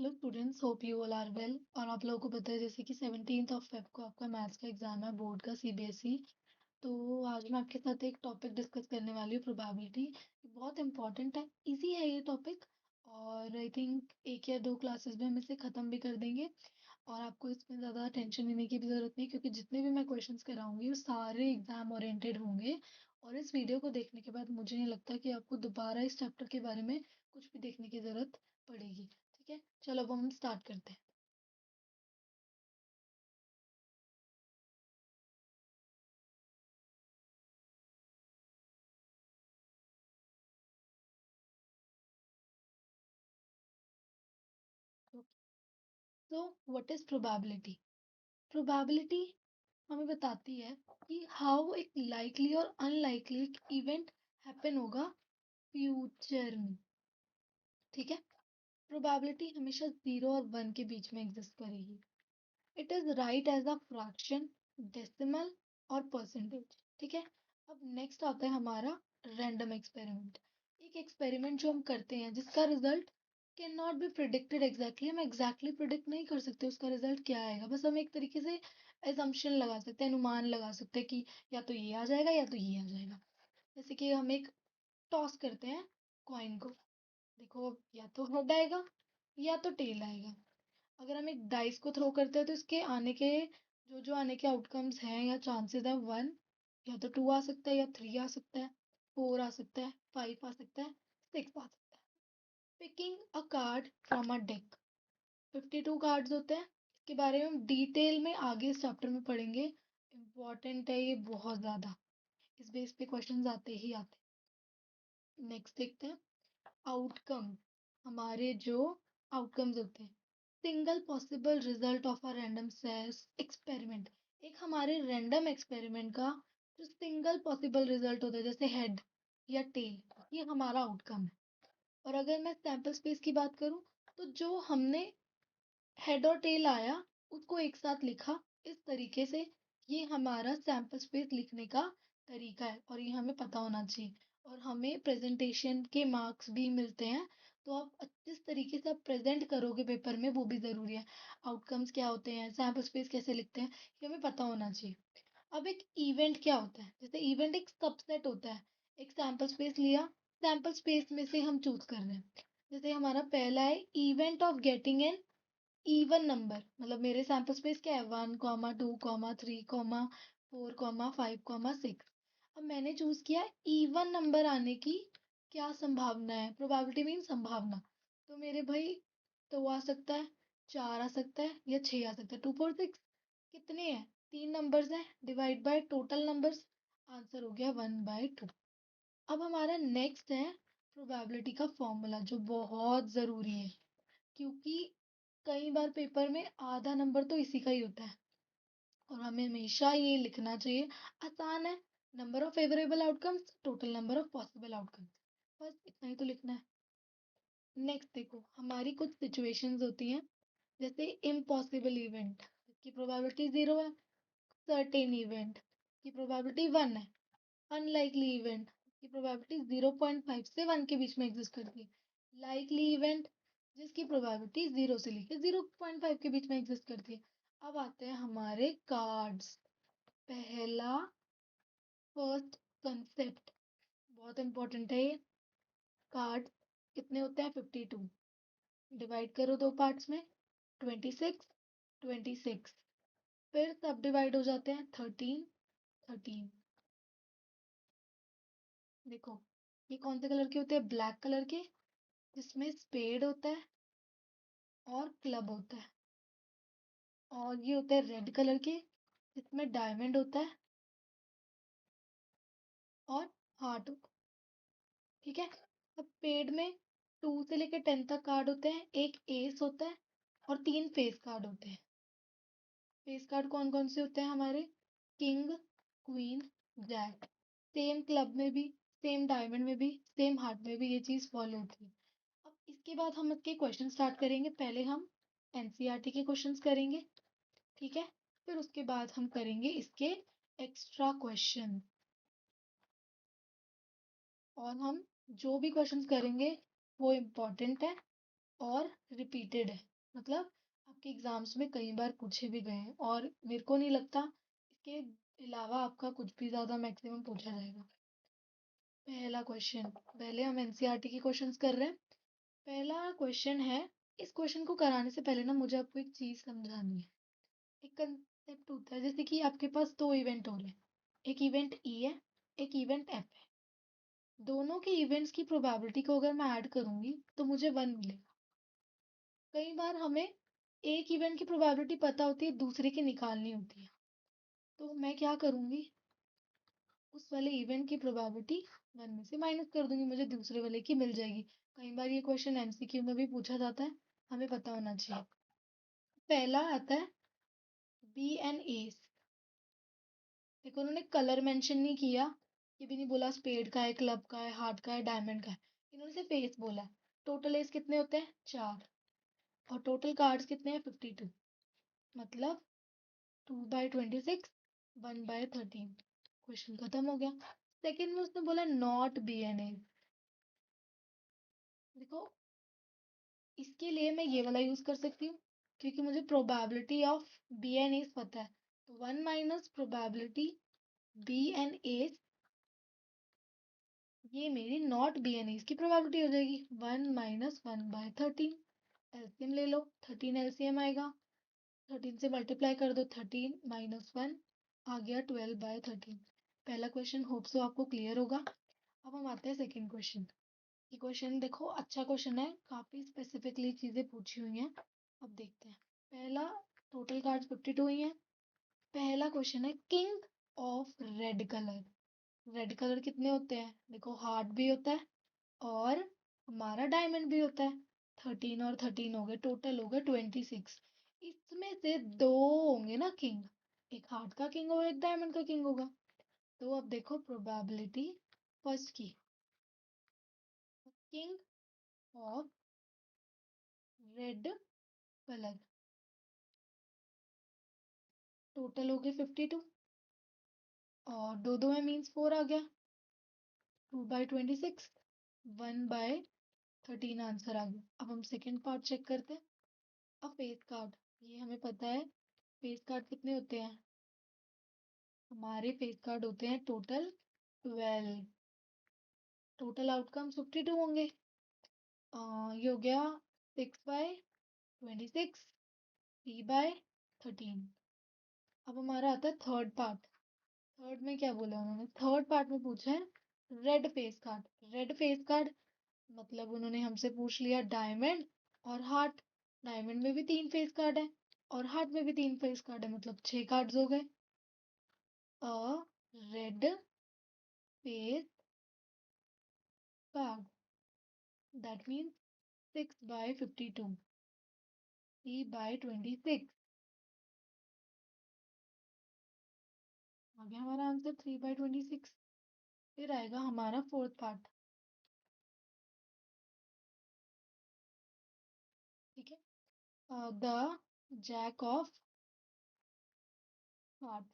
Hello students, hope you all are well. और आप लोगों को पता है जैसे कि 17th ऑफ फेब को आपका मैथ्स का एग्जाम है, बोर्ड का, सीबीएसई। तो आज मैं आपके साथ एक टॉपिक डिस्कस करने वाली हूँ, प्रोबेबिलिटी। बहुत इंपॉर्टेंट है, इजी है ये टॉपिक। और आई थिंक एक या दो क्लासेस में हम इसे ख़त्म भी कर देंगे। और आपको इसमें ज़्यादा टेंशन लेने की भी ज़रूरत नहीं, क्योंकि जितने भी मैं क्वेश्चंस कराऊंगी वो सारे एग्जाम ओरिएंटेड होंगे। और इस वीडियो को देखने के बाद मुझे नहीं लगता कि आपको दोबारा इस चैप्टर के बारे में कुछ भी देखने की ज़रूरत पड़ेगी। ठीक है, चलो अब हम स्टार्ट करते हैं। तो व्हाट इज प्रोबेबिलिटी? प्रोबेबिलिटी हमें बताती है कि हाउ एक लाइकली और अनलाइकली इवेंट हैपन होगा फ्यूचर में। ठीक है, प्रोबेबिलिटी हमेशा 0 और 1 के बीच में एग्जिस्ट करेगी। It is right as a fraction, decimal और परसेंटेज। ठीक है, अब नेक्स्ट आता है हमारा रैंडम एक्सपेरिमेंट। एक एक्सपेरिमेंट जो हम करते हैं जिसका result can not be predicted exactly. हम एग्जैक्टली प्रिडिक्ट नहीं कर सकते उसका रिजल्ट क्या आएगा, बस हम एक तरीके से एजम्पशन लगा सकते हैं, अनुमान लगा सकते हैं कि या तो ये आ जाएगा या तो ये आ जाएगा। जैसे कि हम एक टॉस करते हैं कॉइन को, देखो या तो हेड आएगा या तो टेल आएगा। अगर हम एक डाइस को थ्रो करते हैं तो इसके आने के जो आने के आउटकम्स हैं या चांसेस हैं, 1 या तो 2 आ सकता है, या 3 आ सकता है, 4 आ सकता है, 5 आ सकता है, 6 आ सकता है। Picking a card from a deck, 52 cards होते हैं। इसके बारे में हम डिटेल में आगे इस चैप्टर में पढ़ेंगे। इम्पॉर्टेंट है ये बहुत ज़्यादा, इस बेस पे क्वेश्चंस आते ही आते हैं। नेक्स्ट देखते हैं आउटकम। हमारे जो आउटकम्स होते हैं, single possible result of a random सेस एक्सपेरिमेंट। एक हमारे रैंडम एक्सपेरिमेंट का जो सिंगल पॉसिबल रिजल्ट होता है, जैसे हेड या टेल, ये हमारा आउटकम है। और अगर मैं सैंपल स्पेस की बात करूं, तो जो हमने हेड और टेल आया उसको एक साथ लिखा इस तरीके से, ये हमारा सैंपल स्पेस लिखने का तरीका है और ये हमें पता होना चाहिए। और हमें प्रेजेंटेशन के मार्क्स भी मिलते हैं, तो आप जिस तरीके से आप प्रेजेंट करोगे पेपर में वो भी ज़रूरी है। आउटकम्स क्या होते हैं, सैंपल स्पेस कैसे लिखते हैं, ये हमें पता होना चाहिए। अब एक इवेंट क्या होता है, जैसे इवेंट एक सबसेट होता है। एक सैंपल स्पेस लिया, सैंपल स्पेस में से हम चूज कर रहे हैं। जैसे हमारा पहला है event of getting an even number, मतलब मेरे सैंपल स्पेस क्या है, 1, 2, 3, 4, 5, 6। अब मैंने चूज किया इवन नंबर आने की क्या संभावना है, प्रोबेबिलिटी मीन संभावना। तो मेरे भाई तो आ सकता है 4 आ सकता है या 6 आ सकता है। 2, 4, 6 कितने हैं, 3 नंबर्स हैं, divide by total numbers, answer हो गया 1/2। अब हमारा नेक्स्ट है प्रोबेबिलिटी का फॉर्मूला, जो बहुत ज़रूरी है, क्योंकि कई बार पेपर में आधा नंबर तो इसी का ही होता है। और हमें हमेशा ये लिखना चाहिए, आसान है, number of favourable outcomes, total number of possible outcomes, बस इतना ही तो लिखना है। नेक्स्ट देखो, हमारी कुछ सिचुएशंस होती हैं, जैसे इम्पॉसिबल इवेंट की प्रोबेबिलिटी 0 है, सर्टेन इवेंट की प्रोबेबिलिटी 1 है, अनलाइकली इवेंट की प्रोबेबिलिटी 0.5 से 1 के बीच में एग्जिस्ट करती है, लाइकली इवेंट जिसकी प्रोबेबिलिटी 0 से लेकर 0.5 के बीच में एग्जिस्ट करती है। अब आते हैं हमारे कार्ड्स। पहला, फर्स्ट कंसेप्ट, बहुत इंपॉर्टेंट है ये। कार्ड कितने होते हैं, 52, डिवाइड करो दो पार्ट्स में, 26, 26, फिर सब डिवाइड हो जाते हैं 13, 13। देखो ये कौन से कलर के होते हैं, ब्लैक कलर के, जिसमें स्पेड होता है और क्लब होता है। और ये होते हैं रेड कलर के, जिसमें डायमंड होता है और हार्ट होता है। ठीक है, अब पेड में 2 से लेकर 10 तक कार्ड होते हैं, एक एस होता है और 3 फेस कार्ड होते हैं। फेस कार्ड कौन कौन से होते हैं हमारे, king, queen, jack. Same club में भी, सेम डायमंड में भी, सेम हार्ट में भी ये चीज़ फॉलो होती है। अब इसके बाद हम इसके क्वेश्चन स्टार्ट करेंगे। पहले हम एनसीईआरटी के क्वेश्चंस करेंगे, ठीक है, फिर उसके बाद हम करेंगे इसके एक्स्ट्रा क्वेश्चन। और हम जो भी क्वेश्चंस करेंगे वो इम्पोर्टेंट है और रिपीटेड है, मतलब आपके एग्जाम्स में कई बार पूछे भी गए हैं और मेरे को नहीं लगता इसके अलावा आपका कुछ भी ज्यादा मैक्सिमम पूछा जाएगा। पहला क्वेश्चन, पहले हम एनसीईआरटी के क्वेश्चंस कर रहे हैं। पहला क्वेश्चन है, इस क्वेश्चन को कराने से पहले ना मुझे आपको एक चीज समझानी है। एक कंसेप्ट होता है, जैसे कि आपके पास दो इवेंट हो रहे हैं, एक इवेंट ई है, एक इवेंट एफ है। दोनों के इवेंट्स की प्रोबेबिलिटी को अगर मैं ऐड करूंगी तो मुझे 1 मिलेगा। कई बार हमें एक इवेंट की प्रोबेबिलिटी पता होती है, दूसरे की निकालनी होती है। तो मैं क्या करूंगी, उस वाले इवेंट की प्रोबेबिलिटी 1 में से माइनस कर दूंगी, मुझे दूसरे वाले की मिल जाएगी। कई बार ये क्वेश्चन एमसीक्यू में भी पूछा जाता है, हमें पता होना चाहिए। पहला आता है बी एंड एस। देखो उन्होंने कलर मेंशन नहीं किया, ये भी नहीं बोला स्पेड का है, क्लब का है, हार्ट का है, डायमंड का है। इन्होंने सिर्फ एस बोला है। टोटल एस कितने होते हैं, 4। और टोटल कार्ड्स कितने हैं, 52। मतलब 2/26, 1/13। क्वेश्चन खत्म हो गया। सेकंड में उसने बोला नॉट बी एन ए। देखो इसके लिए मैं ये वाला यूज कर सकती हूँ, क्योंकि मुझे probability of B N S पता है। तो 1 minus probability B N S, ये मेरी नॉट बी एन एस की प्रोबेबिलिटी हो जाएगी। 1 माइनस 1/13। एलसीएम ले लो, 13 एलसीएम आएगा। 13 से मल्टीप्लाई कर दो, 13 माइनस 1 आ गया 12/13। पहला क्वेश्चन होप सो आपको क्लियर होगा। अब हम आते हैं सेकंड क्वेश्चन। ये क्वेश्चन देखो अच्छा क्वेश्चन है, काफी स्पेसिफिकली चीजें पूछी हुई हैं। अब देखते हैं। पहला, टोटल कार्ड 52 ही है। पहला क्वेश्चन है king of red colour. Red colour कितने होते हैं, देखो हार्ट भी होता है और हमारा डायमंड भी होता है। 13 और 13 हो गए, टोटल हो गए 26। इसमें से दो होंगे ना किंग, एक हार्ट का किंग होगा, एक डायमंड का किंग होगा। तो अब देखो प्रोबेबिलिटी फर्स्ट की, king of red colour, total हो गए 52 और दो दो में मीन्स 4 आ गया। 2/26, 1/13 आंसर आ गया। अब हम सेकेंड पार्ट चेक करते हैं। अब फेस कार्ड, ये हमें पता है फेस कार्ड कितने होते हैं, हमारे फेस कार्ड होते हैं टोटल 12। टोटल आउटकम 52 होंगे। ये हो गया 6/26, 3/13। अब हमारा आता है थर्ड पार्ट। थर्ड में क्या बोला उन्होंने, थर्ड पार्ट में पूछा है red face card. Red face card मतलब उन्होंने हमसे पूछ लिया डायमंड और हार्ट। डायमंड में भी 3 फेस कार्ड है और हार्ट में भी 3 फेस कार्ड है, मतलब 6 कार्ड्स हो गए। A red face card, that means 6/52, 3/26। आ गया हमारा आंसर 3/26। फिर आएगा हमारा फोर्थ पार्ट। ठीक है, द जैक ऑफ हार्ट।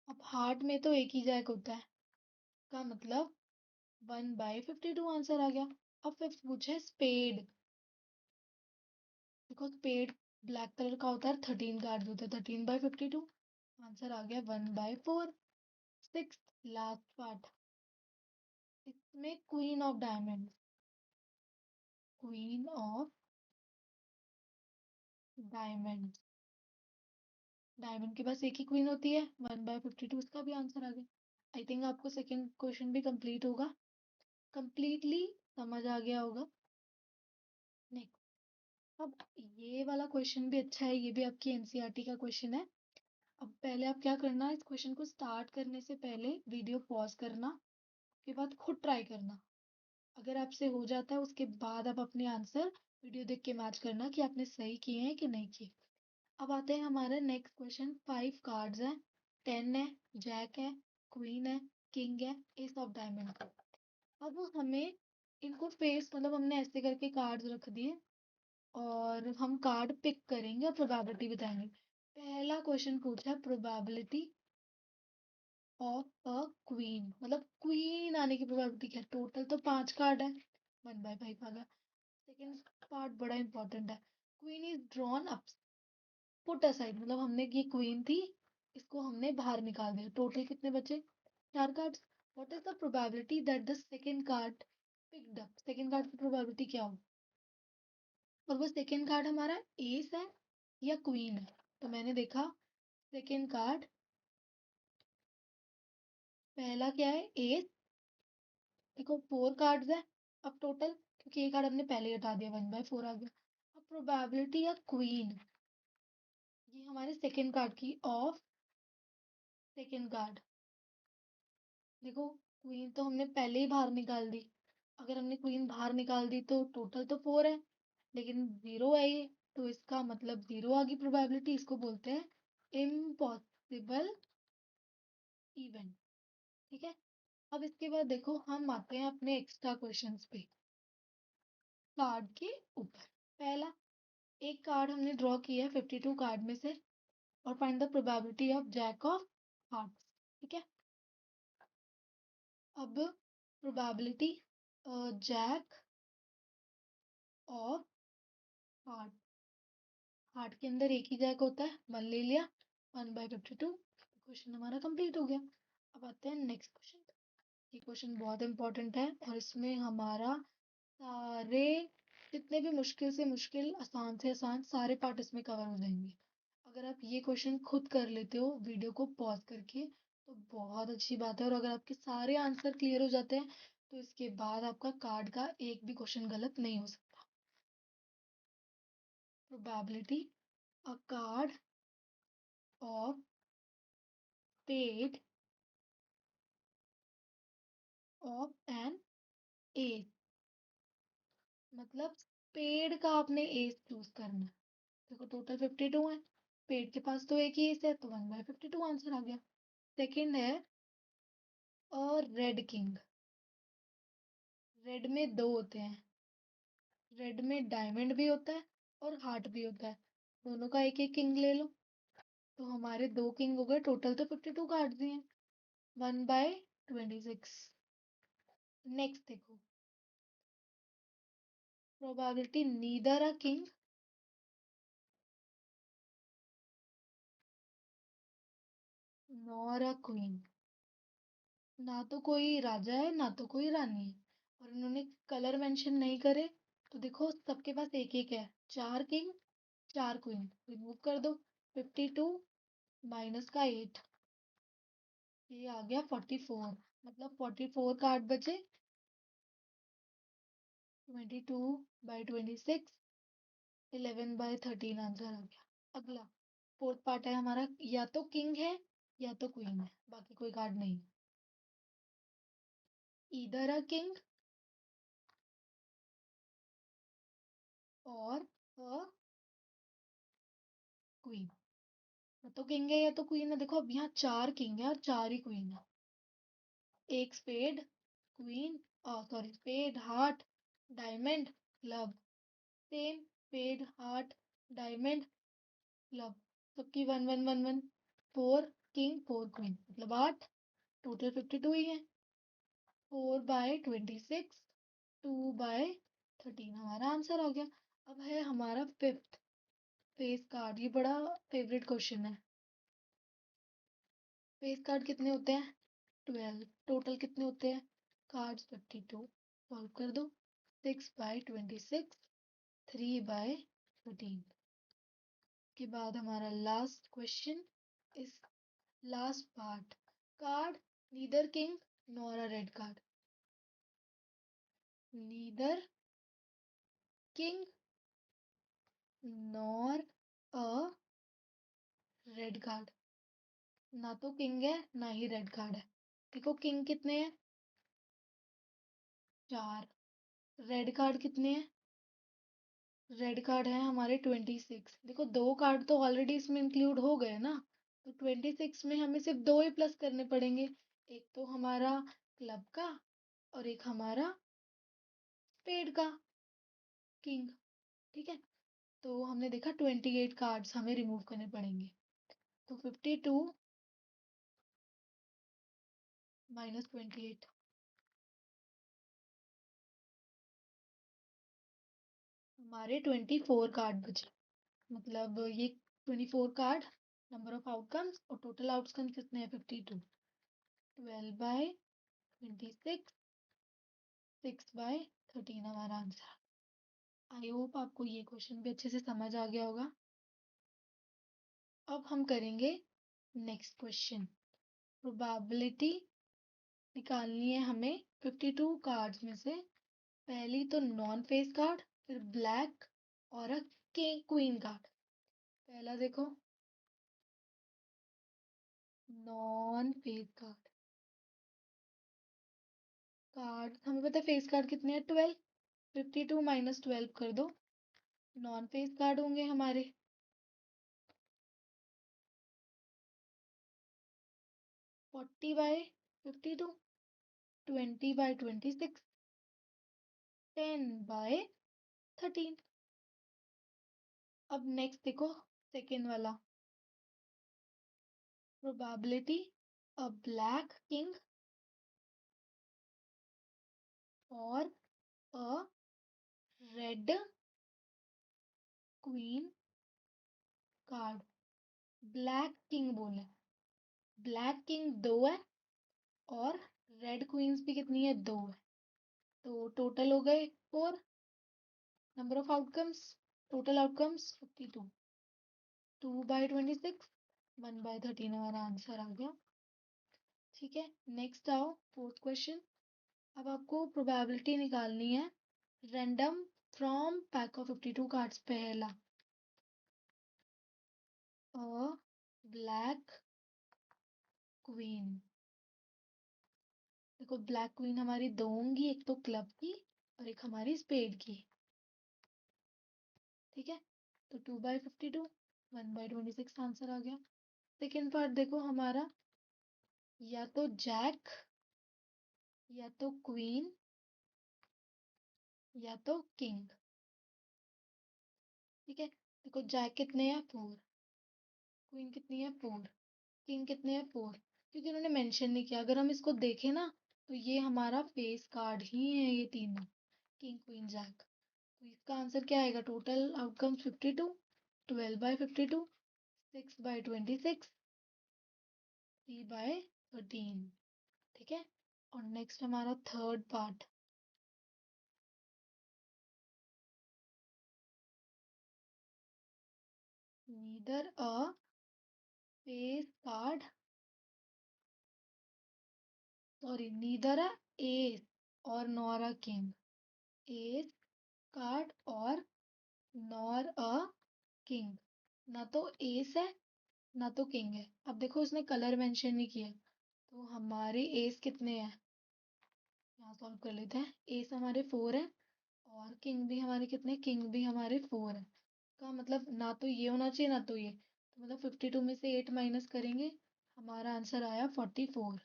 अब हार्ट में तो एक ही जैक होता है, का मतलब 1/52 आंसर आ गया। अब फिफ्थ पूछा है स्पेड। देखो स्पेड ब्लैक कलर का होता है, 13 कार्ड होते हैं, 13/52 आंसर आ गया 1/4। सिक्स, लास्ट पार्ट, इसमें queen of diamond. Queen of diamond, diamond के पास एक ही क्वीन होती है, 1/52, इसका भी आंसर आ गया। आई थिंक आपको सेकंड क्वेश्चन भी कंप्लीट होगा, कंप्लीटली समझ आ गया होगा। नेक्स्ट, अब ये वाला क्वेश्चन भी अच्छा है, ये भी आपकी एनसीईआरटी का क्वेश्चन है। अब पहले आप क्या करना, इस क्वेश्चन को स्टार्ट करने से पहले वीडियो पॉज करना, उसके बाद खुद ट्राई करना। अगर आपसे हो जाता है उसके बाद आप अपने आंसर वीडियो देख के मैच करना कि आपने सही किए हैं कि नहीं किए। अब आते हैं हमारे नेक्स्ट क्वेश्चन। 5 कार्ड्स हैं, 10 है, जैक है, क्वीन है, किंग है, एस ऑफ डायमंड। अब हमें इनको फेस, मतलब हमने ऐसे करके कार्ड्स रख दिए और हम कार्ड पिक करेंगे और प्रोबेबिलिटी बताएंगे। पहला क्वेश्चन पूछा है प्रोबेबिलिटी ऑफ अ क्वीन, मतलब क्वीन आने की प्रोबेबिलिटी क्या है। टोटल तो 5 कार्ड है, 1/5 आ गया। सेकंड पार्ट बड़ा इंपॉर्टेंट है। Queen is drawn up, put aside, मतलब हमने ये क्वीन थी, इसको हमने बाहर निकाल दिया। टोटल कितने बचे? 4 cards. What is the probability that the second card picked up? Second card की प्रोबेबिलिटी क्या हो? और वो सेकंड कार्ड हमारा एस है या क्वीन है? तो मैंने देखा सेकंड कार्ड, पहला क्या है? एस। देखो 4 कार्ड्स है अब टोटल, क्योंकि एक कार्ड हमने पहले ही हटा दिया, 1/4 आ गया। अब प्रोबेबिलिटी या क्वीन, ये हमारे सेकंड कार्ड की ऑफ सेकंड कार्ड। देखो क्वीन तो हमने पहले ही बाहर निकाल दी। अगर हमने क्वीन बाहर निकाल दी तो टोटल तो 4 है, लेकिन 0 है ये, तो इसका मतलब 0 आ गई प्रोबेबिलिटी। इसको बोलते हैं इम्पॉसिबल इवेंट। ठीक है। अब इसके बाद देखो हम आते हैं अपने एक्स्ट्रा क्वेश्चंस पे कार्ड के ऊपर। पहला, एक कार्ड हमने ड्रॉ किया है 52 कार्ड में से, और find the probability of jack of hearts. ठीक है। अब probability jack of heart, heart के अंदर एक ही जैक होता है, 1 ले लिया, 1/52। क्वेश्चन हमारा कंप्लीट हो गया। अब आते हैं नेक्स्ट क्वेश्चन। ये क्वेश्चन बहुत इंपॉर्टेंट है और इसमें हमारा सारे जितने भी मुश्किल से मुश्किल, आसान से आसान सारे पार्ट इसमें कवर हो जाएंगे। अगर आप ये क्वेश्चन खुद कर लेते हो वीडियो को पॉज करके तो बहुत अच्छी बात है, और अगर आपके सारे आंसर क्लियर हो जाते हैं तो इसके बाद आपका कार्ड का एक भी क्वेश्चन गलत नहीं हो सकता। Probability a card of spade of an ace, मतलब पेड़ का आपने एज चूज करना है। देखो टोटल 52 है, पेड़ के पास तो एक ही एज है, तो 1/52 आंसर आ गया। सेकंड है अ रेड किंग। रेड में दो होते हैं, रेड में डायमंड भी होता है और हार्ट भी होता है, दोनों का एक एक किंग ले लो। तो हमारे 2 किंग हो गए, टोटल तो 52 कार्ड्स ही हैं, 1/26। नेक्स्ट देखो, probability neither a king nor a queen, ना तो कोई राजा है ना तो कोई रानी है, और इन्होंने कलर मेंशन नहीं करे। तो देखो सबके पास एक एक है, 4 किंग 4 क्वीन, रिमूव कर दो। 52 माइनस का 8, ये आ गया 44, मतलब 44 कार्ड बचे। 22/26, 11/13 आंसर आ गया। अगला फोर्थ पार्ट है हमारा, या तो किंग है या तो क्वीन है, बाकी कोई कार्ड नहीं। ईदर अ किंग और अ क्वीन, या तो किंग है या तो क्वीन है। देखो अब यहाँ 4 किंग है और 4 ही क्वीन है। एक spade, queen, sorry spade, heart, diamond, club, same spade, heart, diamond, club, सबकी 1 1 1 1, 4 किंग 4 क्वीन, मतलब 8, टोटल 52 ही है। 4/26, 2/13 हमारा आंसर आ गया। अब है हमारा फिफ्थ फेस कार्ड, ये बड़ा फेवरेट क्वेश्चन है। फेस कार्ड कितने होते हैं? 12। टोटल कितने होते हैं कार्ड्स? 52। सॉल्व कर दो। 6/26, 3/13 के बाद हमारा लास्ट क्वेश्चन इस last part, card neither king nor अ red card, neither king nor अ रेड कार्ड, ना तो किंग है ना ही रेड कार्ड है। देखो किंग कितने हैं? 4। रेड कार्ड कितने हैं? रेड कार्ड है हमारे 26। देखो 2 कार्ड तो ऑलरेडी इसमें इंक्लूड हो गए ना, तो 26 में हमें सिर्फ 2 ही प्लस करने पड़ेंगे, एक तो हमारा क्लब का और एक हमारा पेड़ का किंग। ठीक है। तो हमने देखा 28 कार्ड्स हमें रिमूव करने पड़ेंगे, तो 52 माइनस 28, हमारे 24 कार्ड बचे, मतलब ये 24 कार्ड, नंबर ऑफ आउटकम्स, और टोटल आउटकम कितने हैं 52। 12/26, 6/13 हमारा आंसर। आई होप आपको ये क्वेश्चन भी अच्छे से समझ आ गया होगा। अब हम करेंगे नेक्स्ट क्वेश्चन। प्रोबेबिलिटी निकालनी है हमें 52 कार्ड्स में से। पहली तो नॉन फेस कार्ड, फिर ब्लैक और अ क्वीन कार्ड। पहला देखो, नॉन फेस कार्ड। कार्ड हमें पता है फेस कार्ड कितने हैं 12। 52 माइनस 12 कर दो। नॉन फेस कार्ड होंगे हमारे 40/52, 20/26, 10/13। अब नेक्स्ट देखो, सेकेंड वाला। प्रोबेबिलिटी अ ब्लैक किंग और a red queen card. Black king बोले, ब्लैक किंग 2 है और रेड क्वींस भी कितनी है 2 है, तो टोटल हो गए 4। Number of outcomes, total outcomes 52, 2/26, 1/13 हमारा आंसर आ गया। ठीक है, नेक्स्ट आओ फोर्थ क्वेश्चन। अब आपको प्रोबेबिलिटी निकालनी है random from pack of 52 cards. पहला, अ ब्लैक क्वीन। देखो ब्लैक क्वीन हमारी दो होंगी, एक तो क्लब की और एक हमारी स्पेड की। ठीक है, तो 2/52, 1/26 आंसर आ गया। सेकेंड पार्ट देखो हमारा, या तो जैक, या तो क्वीन, या तो किंग। ठीक है, देखो जैक कितने हैं 4, क्वीन कितनी है 4, किंग कितने हैं 4। क्योंकि उन्होंने मेंशन नहीं किया, अगर हम इसको देखें ना तो ये हमारा फेस कार्ड ही है ये तीनों, किंग क्वीन जैक। तो इसका आंसर क्या आएगा, टोटल आउटकम्स 52, 12/52, 6/26, 3/13। ठीक है, और नेक्स्ट हमारा third part. Neither a face card, sorry neither a ace और nor a king. Ace card और नॉर अ किंग, ना तो एस है ना तो किंग है। अब देखो उसने कलर मेंशन नहीं किया, तो हमारे एस कितने हैं, यहाँ सॉल्व कर लेते हैं। एस हमारे 4 है और किंग भी हमारे कितने, किंग भी हमारे 4 है। का मतलब ना तो ये होना चाहिए ना तो ये, तो मतलब 52 में से 8 माइनस करेंगे, हमारा आंसर आया 44।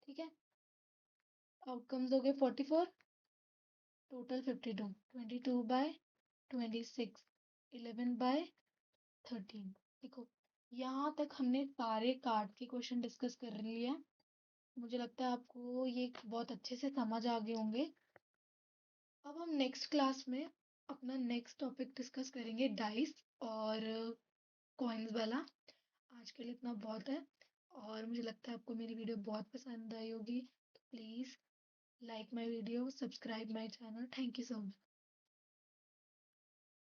ठीक है, आउटकम्स हो गए 44, टोटल 52, 22/26, 11/13। देखो यहाँ तक हमने सारे कार्ड के क्वेश्चन डिस्कस कर लिए हैं। मुझे लगता है आपको ये बहुत अच्छे से समझ आ गए होंगे। अब हम नेक्स्ट क्लास में अपना नेक्स्ट टॉपिक डिस्कस करेंगे, डाइस और कॉइन्स वाला। आज के लिए इतना बहुत है, और मुझे लगता है आपको मेरी वीडियो बहुत पसंद आई होगी। तो please like my video, subscribe my channel. Thank you so much.